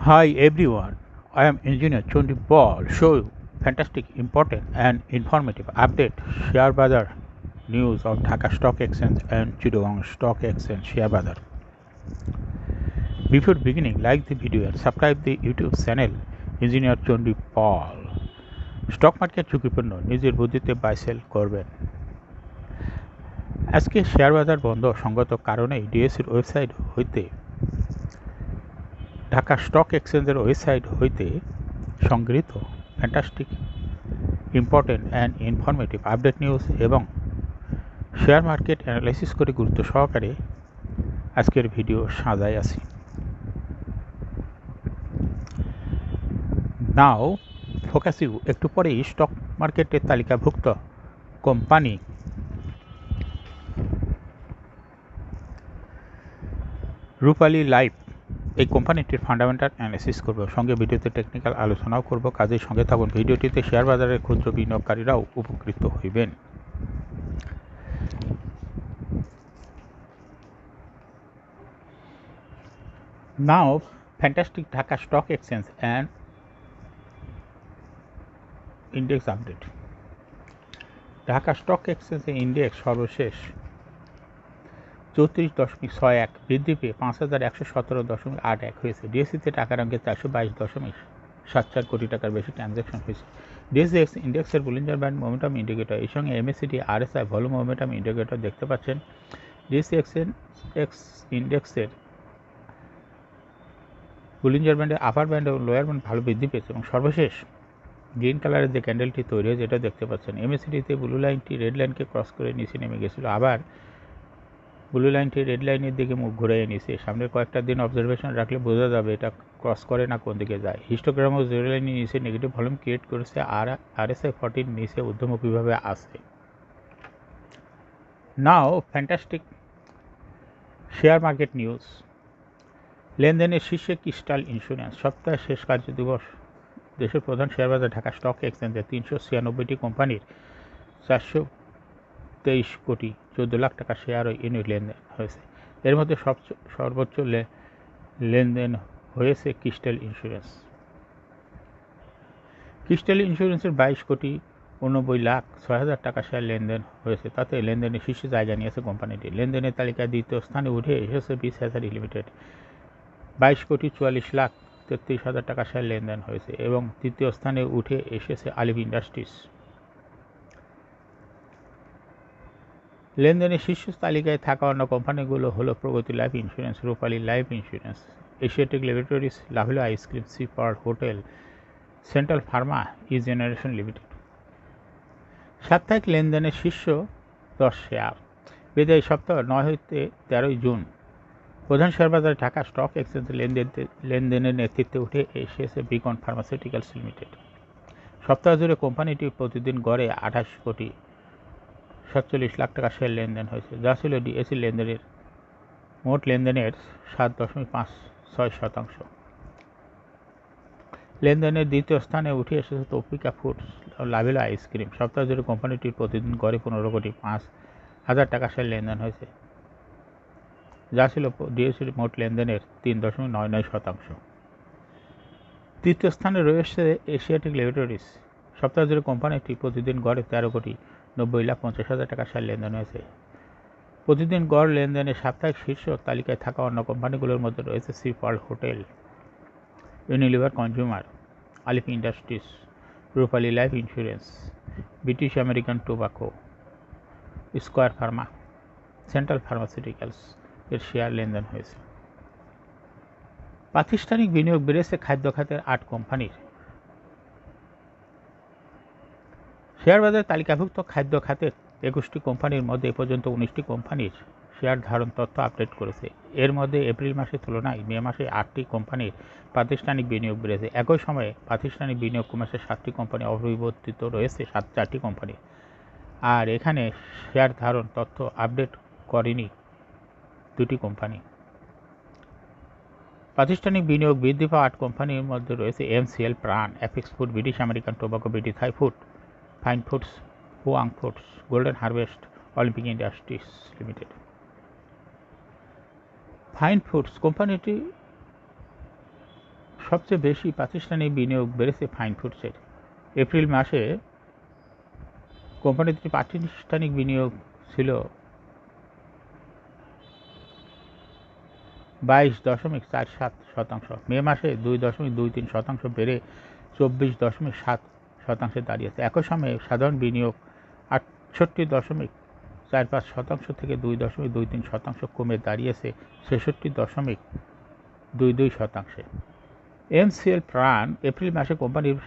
Hi everyone, I am Engineer Chondi Paul. Show you fantastic, important and informative update share bazar news of Dhaka Stock Exchange and Chittagong Stock Exchange share bazar. Before beginning, like the video and subscribe the YouTube channel Engineer Chondi Paul. Stock market ঝুঁকিপূর্ণ নিজের বুদ্ধিতে buy sell করবেন। আজকে share বাজার বন্ধ সঙ্গত কারণেই ডিএসসির website হইতে ঢাকা স্টক এক্সচেঞ্জের ওয়েবসাইট হইতে সংগৃহীত fantastic important and informative update news এবং শেয়ার মার্কেট অ্যানালাইসিস করে গুরুত্ব সহকারে আজকের ভিডিও সাজাই আছি। নাও ফোকাস ইউ একটু পরেই স্টক মার্কেটের তালিকাভুক্ত কোম্পানি রূপালী লাইফ এই কোম্পানিটির ফান্ডামেন্টাল অ্যানালিসিস করব, সঙ্গে ভিডিওতে টেকনিক্যাল আলোচনাও করব। কাজের সঙ্গে থাকুন। ভিডিওটিতে শেয়ার বাজারের ক্ষুদ্র বিনিয়োগকারীরাও উপকৃত হইবেন। Now fantastic Dhaka stock exchange and index update. Dhaka stock এক্সচেঞ্জের ইন্ডেক্স সর্বশেষ 34.61 বৃদ্ধি পেয়ে 5,117.81 হয়েছে। ডিএসসিতে টাকার অঙ্কে 422.74 কোটি টাকার বেশি ট্রানজ্যাকশন হয়েছে। ডিএসসি ইন্ডেক্সের বুলিঞ্জার ব্যান্ড মোমেন্টাম ইন্ডিকেটর, এই সঙ্গে MACD RSI volume momentum indicator দেখতে পাচ্ছেন। ডিএসসি এক্স ইন্ডেক্সের বুলিঞ্জার ব্যান্ডের আপার ব্যান্ড এবং লোয়ার ব্যান্ড ভালো বৃদ্ধি পেয়েছে এবং সর্বশেষ গ্রিন কালারের যে ক্যান্ডেলটি তৈরি হয়েছে এটা দেখতে পাচ্ছেন। এমএসিডিতে ব্লু লাইনটি রেড লাইনকে ক্রস করে নিচে নেমে গেছিল, আবার ব্লু লাইনটি রেড লাইনের দিকে মুখ ঘুরিয়ে নিছে। সামনের কয়েকটা দিন অবজারভেশন রাখলে বোঝা যাবে এটা ক্রস করে না কোন দিকে যায়। হিস্টোগ্রামও জিরো লাইনের নিচে নেগেটিভ ভলিউম ক্রিয়েট করেছে, আর আরএসআই 40 নিচে ঊর্ধ্বমুখীভাবে আছে। নাও ফ্যান্টাস্টিক শেয়ার মার্কেট নিউজ। লেনদেনের শীর্ষে ক্রিস্টাল ইন্স্যুরেন্স। সপ্তাহের শেষ কার্য দিবস দেশের প্রধান শেয়ার বাজার ঢাকা স্টক এক্সচেঞ্জে 396টি কোম্পানির 423 কোটি 14 লাখ টাকা শেয়ার ও ইউনিট লেনদেন হয়েছে। এর মধ্যে সর্বোচ্চ লেনদেন হয়েছে ক্রিস্টাল ইন্স্যুরেন্স। ক্রিস্টাল ইন্স্যুরেন্সের 22 কোটি 89 লাখ 6 হাজার টাকা শেয়ার লেনদেন হয়েছে। তাতে লেনদেনের শীর্ষে জায়গা নিয়েছে কোম্পানিটি। লেনদেনের তালিকায় দ্বিতীয় স্থানে উঠে এসেছে বিস হ্যাচারি লিমিটেড। 22 কোটি 44 লাখ 33 হাজার টাকা শেয়ার লেনদেন হয়েছে এবং তৃতীয় স্থানে উঠে এসেছে আলিফ ইন্ডাস্ট্রিজ। লেনদেনের শীর্ষ তালিকায় থাকা অন্য কোম্পানিগুলো হলো Pragati life insurance, Rupali life insurance, Asiatic laboratories, Lovello ice cream, sea power hotel, central pharma, E generation limited. সাপ্তাহিক লেনদেনের শীর্ষ 10 শেয়ার। বিদায়ী সপ্তাহ 9 হইতে 13 জুন প্রধান শেয়ার বাজারে ঢাকা স্টক এক্সচেঞ্জে লেনদেনের নেতৃত্বে উঠে এসেছে বিকন ফার্মাসিউটিক্যালস লিমিটেড। সপ্তাহ জুড়ে কোম্পানিটি প্রতিদিন গড়ে 28 কোটি 47 লাখ টাকা শেয়ার লেনদেন হয়েছে, যা ছিল ডিএসসি লেনদেনের মোট লেনদেনের 7.56%। লেনদেনের দ্বিতীয় স্থানে উঠে এসেছে তৌফিকা ফুডস ও লাভেলো আইসক্রিম। সপ্তাহ জুড়ে কোম্পানিটির প্রতিদিন গড়ে 15 কোটি 5 হাজার টাকা শেয়ার লেনদেন হয়েছে, যা ছিল ডিএসসির মোট লেনদেনের 3.99%। তৃতীয় স্থানে রয়েছে এশিয়াটিক ল্যাবরেটরিজ। সপ্তাহ জুড়ে কোম্পানিটি প্রতিদিন গড়ে 13 কোটি 90 লাখ 50 হাজার টাকা শেয়ার লেনদেন হয়েছে। প্রতিদিন গড় লেনদেনের সাপ্তাহিক শীর্ষ তালিকায় থাকা অন্য কোম্পানিগুলোর মধ্যে রয়েছে sea power hotel, Unilever consumer, Alif industries, Rupali life insurance, British American tobacco, square pharma, central pharmaceuticals এর শেয়ার লেনদেন হয়েছে। প্রাতিষ্ঠানিক বিনিয়োগ বেড়েছে খাদ্য খাতের 8 কোম্পানির। শেয়ার বাজারে তালিকাভুক্ত খাদ্য খাতের 21টি কোম্পানির মধ্যে এ পর্যন্ত 19টি কোম্পানির শেয়ার ধারণ তথ্য আপডেট করেছে। এর মধ্যে এপ্রিল মাসের তুলনায় মে মাসে 8টি কোম্পানির প্রাতিষ্ঠানিক বিনিয়োগ বেড়েছে। একই সময়ে প্রাতিষ্ঠানিক বিনিয়োগ কমেছে 7টি কোম্পানি, অপরিবর্তিত রয়েছে 4টি কোম্পানি। আর এখানে শেয়ার ধারণ তথ্য আপডেট করেনি 2টি কোম্পানি। প্রাতিষ্ঠানিক বিনিয়োগ বৃদ্ধি পাওয়া 8 কোম্পানির মধ্যে রয়েছে এমসিএল, প্রাণ, apex food, British American tobacco, British Thai food, fine foods, Huang foods, golden harvest, Olympic industries limited. Fine foods কোম্পানিটি সবচেয়ে বেশি প্রাতিষ্ঠানিক বিনিয়োগ বেড়েছে ফাইন ফুডসের। এপ্রিল মাসে কোম্পানিটির প্রাতিষ্ঠানিক বিনিয়োগ ছিল 22.47%, মে মাসে 2.23% বেড়ে 24.7% দাঁড়িয়েছে। একই সময়ে সাধারণ বিনিয়োগ 68.45% থেকে 2.23% কমে দাঁড়িয়েছে 66.22%। এমসিএল প্রাণ এপ্রিল মাসে কোম্পানির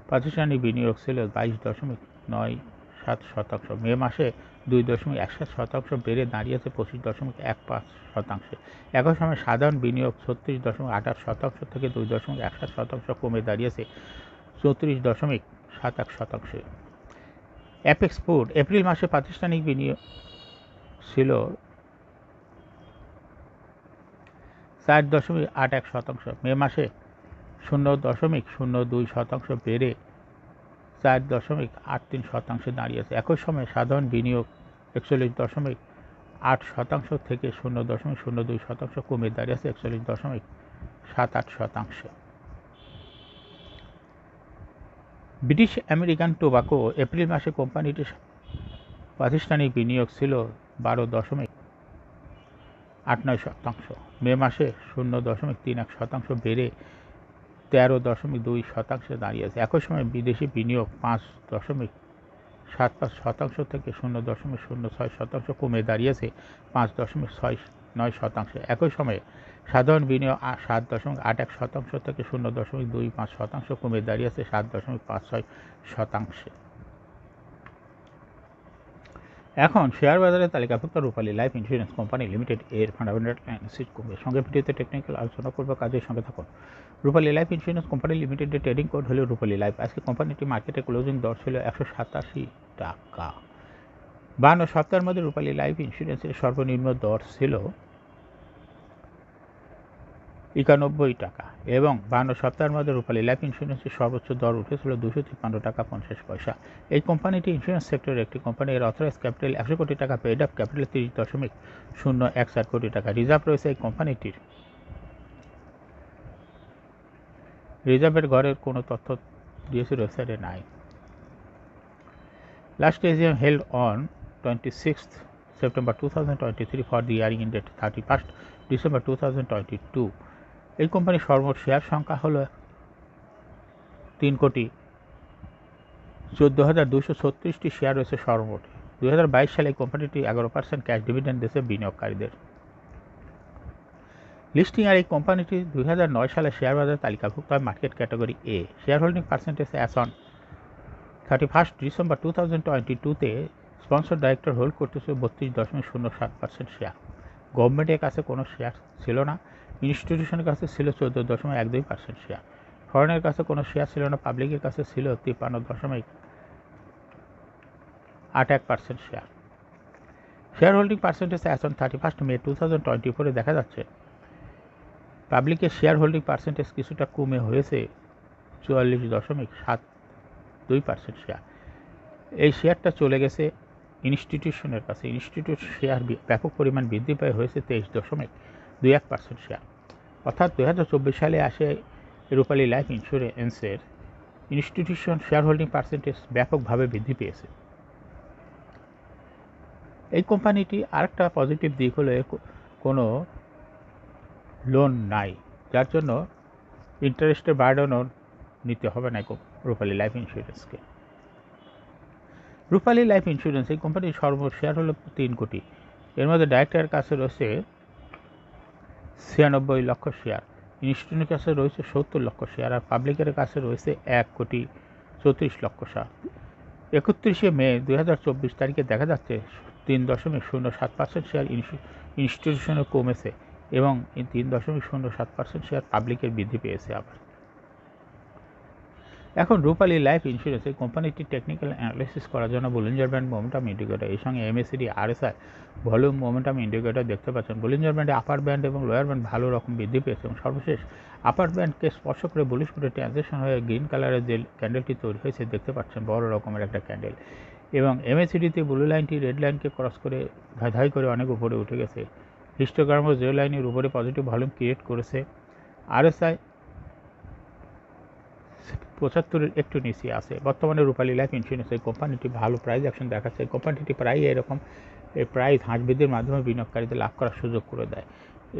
প্রাতিষ্ঠানিক বিনিয়োগ ছিল 22.97%, মে মাসে 2.61% বেড়ে দাঁড়িয়েছে 25.15%। একই সময় সাধারণ বিনিয়োগ 36.28% থেকে 2.61% কমে দাঁড়িয়েছে 34.71%। অ্যাপেক্স ফুড এপ্রিল মাসে প্রাতিষ্ঠানিক বিনিয়োগ ছিল 4.81%, মে মাসে 0.02% বেড়ে 4.83% দাঁড়িয়েছে। একই সময়ে সাধারণ বিনিয়োগ 41.8% থেকে 0.02% কমে দাঁড়িয়েছে 41.78%। ব্রিটিশ আমেরিকান টোবাকো এপ্রিল মাসে কোম্পানিটির প্রাতিষ্ঠানিক বিনিয়োগ ছিল 12.89%, মে মাসে 0.31% বেড়ে 13.2% দাঁড়িয়েছে। একই সময় বিদেশি বিনিয়োগ 5.75% থেকে 0.06% কমে দাঁড়িয়েছে 5.69%। একই সময়ে সাধারণ বিনিয়োগ 7.81% থেকে 0.25% কমে দাঁড়িয়েছে 7.56%। এখন শেয়ার বাজারে তালিকাভুক্ত রূপালী লাইফ ইন্স্যুরেন্স কোম্পানি লিমিটেড এর ফান্ডামেন্টাল অ্যানালিসিস করবে। সঙ্গে ভিডিওতে টেকনিক্যাল আলোচনা করবে, কাজের সঙ্গে থাকুন। রূপালী লাইফ ইন্স্যুরেন্স কোম্পানি লিমিটেডের ট্রেডিং কোড হলো রূপালী লাইফ। আজকে কোম্পানিটি মার্কেটে ক্লোজিং দর ছিল 187 টাকা। 52 সপ্তাহের মধ্যে রূপালী লাইফ ইন্স্যুরেন্সের সর্বনিম্ন দর ছিল 91 টাকা এবং 52 সপ্তাহের মধ্যে রূপালী লাইফ ইন্স্যুরেন্সের সর্বোচ্চ দর উঠেছিল 253 টাকা 50 পয়সা। এই কোম্পানিটি ইন্স্যুরেন্স সেক্টরের একটি কোম্পানি। এর অথরাইজ ক্যাপিটাল 100 কোটি টাকা, পেড আপ ক্যাপিটাল 30.014 কোটি টাকা। রিজার্ভ রয়েছে এই কোম্পানিটির। রিজার্ভের ঘরের কোনো তথ্য ডিএসসি ওয়েবসাইটে নাই। Last AGM held on 26th September 2023 for the hearing in date 31st December 2022. এই কোম্পানির সর্বমোট শেয়ার সংখ্যা হল 3,14,236টি শেয়ার রয়েছে সর্বমোট। 2022 সালে এই কোম্পানিটি 11% ক্যাশ ডিভিডেন্ড দিয়েছে বিনিয়োগকারীদের। লিস্টিং আর এই কোম্পানিটি 2009 সালে শেয়ার বাজারে তালিকাভুক্ত হয় মার্কেট ক্যাটাগরি এ। Share holding percentage as on 31st December 2022-তে স্পন্সর ডাইরেক্টর হোল্ড করতেছে 32.07% শেয়ার। গভর্নমেন্টের কাছে কোনো শেয়ার ছিল না। ইনস্টিটিউশনের কাছে ছিল 14.12% শেয়ার। ফরেনের কাছে কোনো শেয়ার ছিল না। পাবলিকের কাছে ছিল 53.81% share. Share holding percentage as on 31st May 2024-এ দেখা যাচ্ছে পাবলিকের শেয়ার হোল্ডিং পার্সেন্টেজ কিছুটা কমে হয়েছে 44.72% শেয়ার। এই শেয়ারটা চলে গেছে ইনস্টিটিউশনের কাছে। ইনস্টিটিউট শেয়ার ব্যাপক পরিমাণ বৃদ্ধি পায় হয়েছে 23.21% শেয়ার। অর্থাৎ 2024 সালে আসে রূপালী লাইফ ইন্স্যুরেন্সের ইনস্টিটিউশন শেয়ার হোল্ডিং পার্সেন্টেজ ব্যাপকভাবে বৃদ্ধি পেয়েছে। এই কোম্পানিটি আরেকটা পজিটিভ দিক হলো কোনো লোন নাই, যার জন্য ইন্টারেস্টের বার্ডেনও নিতে হবে না রূপালী লাইফ ইন্স্যুরেন্সকে। রূপালী লাইফ ইন্স্যুরেন্স এই কোম্পানির সর্বমোট শেয়ার হলো 3 কোটি। এর মধ্যে ডাইরেক্টরের কাছে রয়েছে 96 লক্ষ শেয়ার, ইনস্টিটিউটের কাছে রয়েছে 70 লক্ষ শেয়ার, আর পাবলিকের কাছে রয়েছে 1,34 লক্ষ শেয়ার। 31শে মে 2024 তারিখে দেখা যাচ্ছে 3.07% শেয়ার ইনস্টিটিউশনে কমেছে এবং 3.07% শেয়ার পাবলিকের বৃদ্ধি পেয়েছে আবার। এখন রূপালী লাইফ ইন্স্যুরেন্স এই কোম্পানিটি টেকনিক্যাল অ্যানালিসিস করার জন্য বলিঞ্জার ব্যান্ড মোমেন্টাম ইন্ডিকেটর, এর সঙ্গে MACD RSI volume momentum indicator দেখতে পাচ্ছেন। বলিঞ্জার ব্যান্ডে আপার ব্যান্ড এবং লোয়ার ব্যান্ড ভালো রকম বৃদ্ধি পেয়েছে এবং সর্বশেষ আপার ব্যান্ডকে স্পর্শ করে বুলিশ করে ট্রানজেকশন হয়ে গ্রিন কালারের যে ক্যান্ডেলটি তৈরি হয়েছে দেখতে পাচ্ছেন, বড় রকমের একটা ক্যান্ডেল। এবং MACD-তে ব্লু লাইনটি রেড লাইনকে ক্রস করে ধাই করে অনেক উপরে উঠে গেছে। হিস্টোগ্রামও যে লাইনের উপরে পজিটিভ ভলিউম ক্রিয়েট করেছে। RSI 75-এর একটু নিচে আছে। বর্তমানে রূপালী লাইফ ইন্স্যুরেন্স এই কোম্পানিটি ভালো প্রাইস অ্যাকশন দেখাচ্ছে। কোম্পানিটি প্রায় এরকম এই প্রাইস হাঁসবিদের মাধ্যমে বিনিয়োগকারীদের লাভ করার সুযোগ করে দেয়।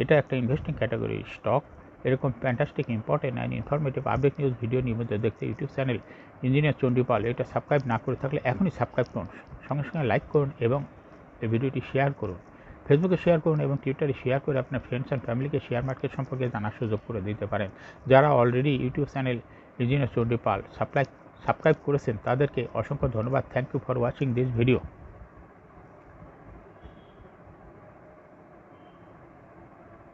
এটা একটা ইনভেস্টিং ক্যাটাগরি স্টক। এরকম fantastic important and informative update news video নিয়মিত দেখতে ইউটিউব চ্যানেল ইঞ্জিনিয়ার চণ্ডীপাল এটা সাবস্ক্রাইব না করে থাকলে এখনই সাবস্ক্রাইব করুন, সঙ্গে সঙ্গে লাইক করুন এবং এই ভিডিওটি শেয়ার করুন। ফেসবুকে শেয়ার করুন এবং টুইটারে শেয়ার করে আপনার ফ্রেন্ডস অ্যান্ড ফ্যামিলিকে শেয়ার মার্কেট সম্পর্কে জানার সুযোগ করে দিতে পারেন। যারা already YouTube channel engineer Chandipal subscribe করেছেন তাদেরকে অসংখ্য ধন্যবাদ। Thank you for watching this video.